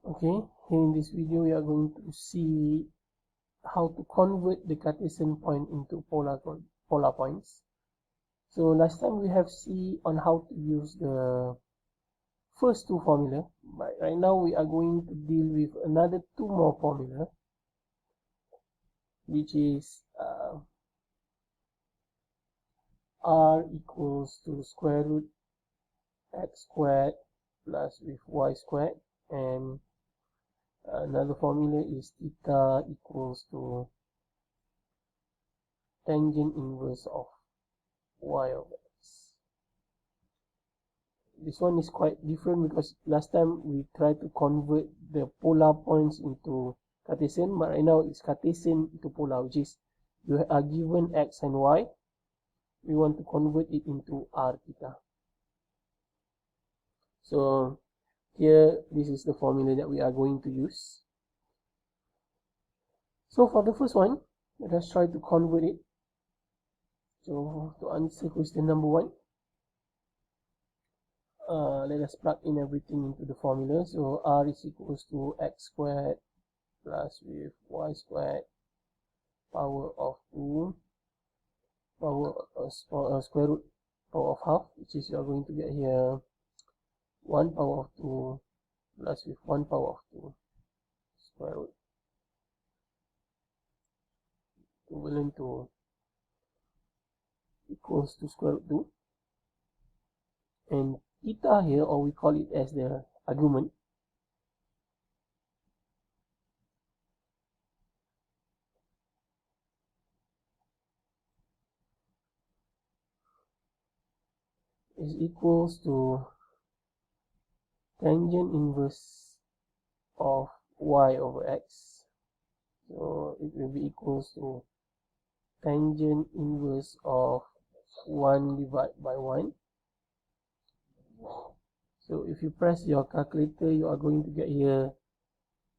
Okay, here in this video we are going to see how to convert the Cartesian point into polar points. So last time we have seen on how to use the first two formula, but right now we are going to deal with another two more formula, which is r equals to square root x squared plus with y squared, and another formula is theta equals to tangent inverse of y over x. This one is quite different because last time we tried to convert the polar points into Cartesian, but right now it's Cartesian to polar, which is you are given x and y. We want to convert it into r theta. So here, this is the formula that we are going to use. So for the first one, let us try to convert it. So to answer question number 1, let us plug in everything into the formula. So r is equals to x squared plus with y squared power of 2 square root power of half, which is you are going to get here 1 power of 2 plus with 1 power of 2 square root, equivalent to equals to square root 2, and theta here, or we call it as the argument, is equals to tangent inverse of y over x. So it will be equals to tangent inverse of 1 divided by 1. So if you press your calculator, you are going to get here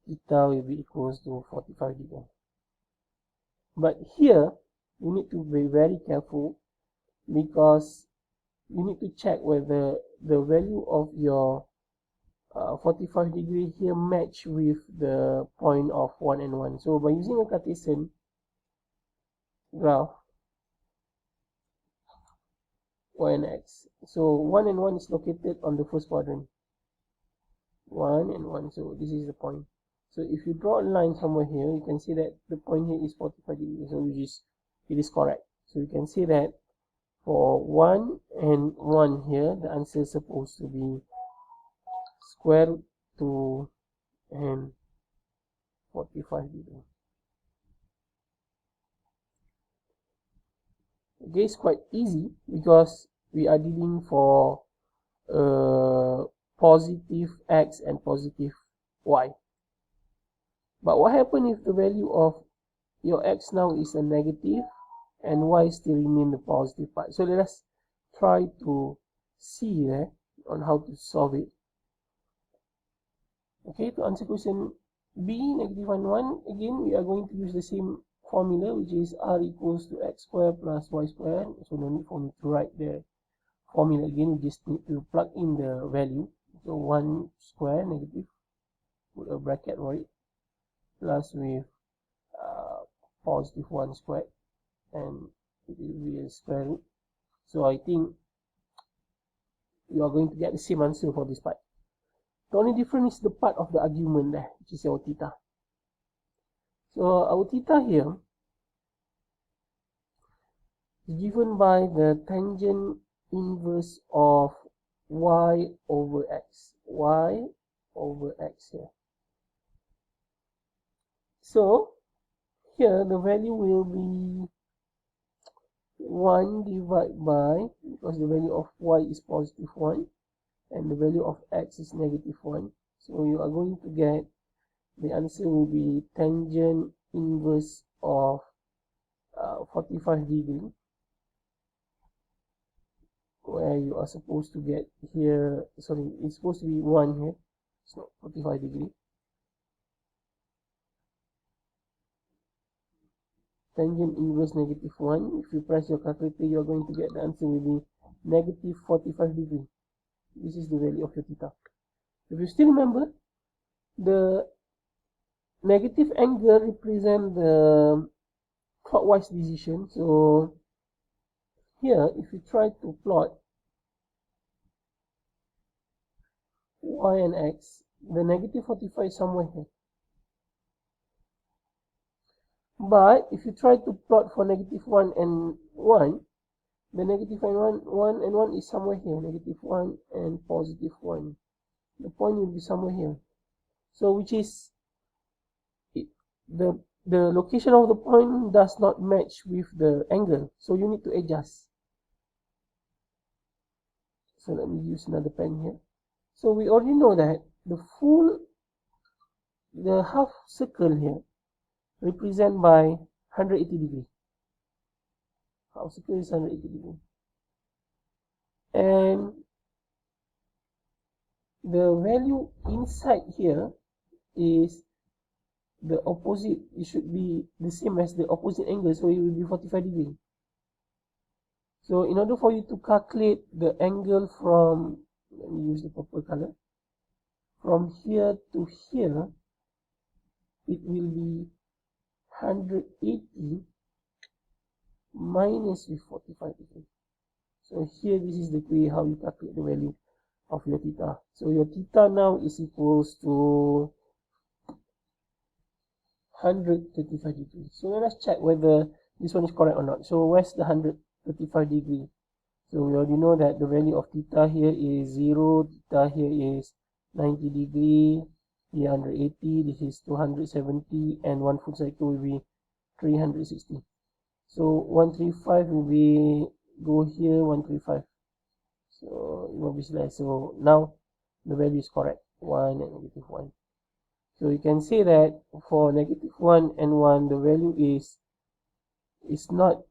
theta will be equals to 45 degrees. But here you need to be very careful, because you need to check whether the value of your 45 degree here match with the point of 1 and 1. So by using a Cartesian graph, y and x, so 1 and 1 is located on the first quadrant, 1 and 1, so this is the point. So if you draw a line somewhere here, you can see that the point here is 45 degrees, so it is correct. So you can see that for 1 and 1 here, the answer is supposed to be square root 2 and 45 degrees. Okay, it's quite easy because we are dealing for positive x and positive y. But what happens if the value of your x now is a negative and y still remain the positive part? So let us try to see on how to solve it. Okay, to answer question B, negative 1, 1, again we are going to use the same formula, which is r equals to x squared plus y squared. So no need for me to write the formula again, we just need to plug in the value. So 1 square negative, put a bracket for it, plus with positive 1 squared, and it will be a square root. So I think you are going to get the same answer for this part. The only difference is the part of the argument there, which is our theta. So our theta here is given by the tangent inverse of y over x. Y over x here. So here the value will be 1 divided by, because the value of y is positive 1 and the value of x is negative 1. So you are going to get, the answer will be tangent inverse of 45 degree, where you are supposed to get here, sorry, it's supposed to be 1 here, it's not 45 degree. Tangent inverse negative 1, if you press your calculator, you are going to get the answer will be negative 45 degree. This is the value of your theta. If you still remember, The negative angle represent the clockwise decision. So here, if you try to plot y and x, the negative 45 is somewhere here. But if you try to plot for negative 1 and 1, the negative and 1 is somewhere here, negative 1 and positive 1. The point will be somewhere here. So which is the location of the point does not match with the angle. So you need to adjust. So let me use another pen here. So we already know that the half circle here represent by 180 degree. Half circle is 180 degree. And the value inside here is the opposite. It should be the same as the opposite angle, so it will be 45 degree. So in order for you to calculate the angle from, let me use the purple color, from here to here, it will be 180 minus with 45 degree. So here, this is the way how you calculate the value of your theta. So your theta now is equals to 135 degrees. So let us check whether this one is correct or not. So where's the 135 degree? So we already know that the value of theta here is 0, theta here is 90 degree, here 180, this is 270, and one full cycle will be 360. So 135 will be, go here, 135. So it will be less. So now the value is correct, 1 and negative 1. So you can say that for negative 1 and 1, the value is not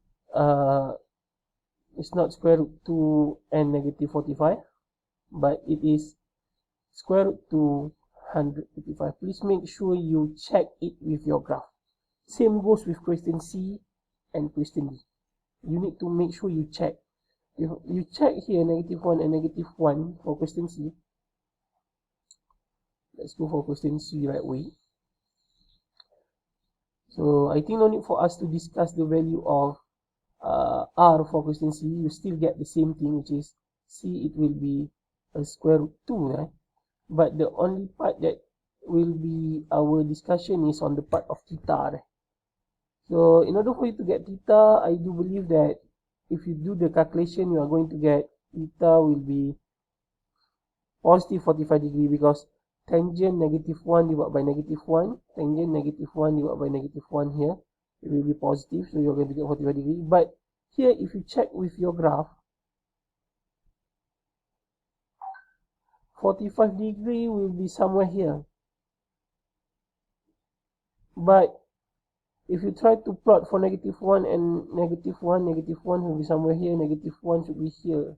square root 2 and negative 45, but it is square root 2 155. Please make sure you check it with your graph. Same goes with question C and question D. You need to make sure you check. If you check here negative 1 and negative 1 for question C, let's go for question C right away. So I think no need for us to discuss the value of R for question C. You still get the same thing, which is C, it will be a square root 2, right? But the only part that will be our discussion is on the part of theta, right? So in order for you to get theta, I do believe that if you do the calculation, you are going to get theta will be positive 45 degree, because tangent negative 1 divided by negative 1, tangent negative 1 divided by negative 1 here, it will be positive, so you're going to get 45 degree. But here, if you check with your graph, 45 degree will be somewhere here. But if you try to plot for negative 1 and negative 1, negative 1 will be somewhere here, negative 1 should be here.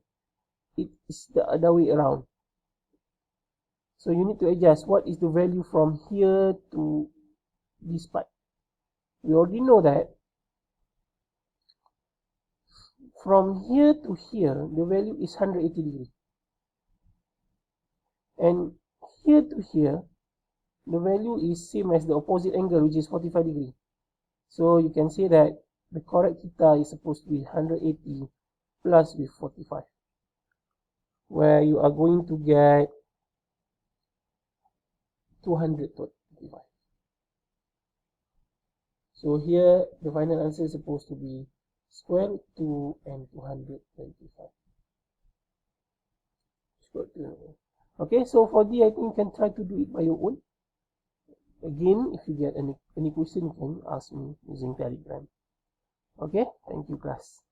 It is the other way around. So you need to adjust what is the value from here to this part. We already know that from here to here, the value is 180 degree. And here to here, the value is same as the opposite angle, which is 45 degree. So you can say that the correct theta is supposed to be 180 plus with 45, where you are going to get 225. So here the final answer is supposed to be square root 2 and 225. Okay, so for D, I think you can try to do it by your own. Again, if you get any question, you can ask me using Telegram. Okay, thank you, class.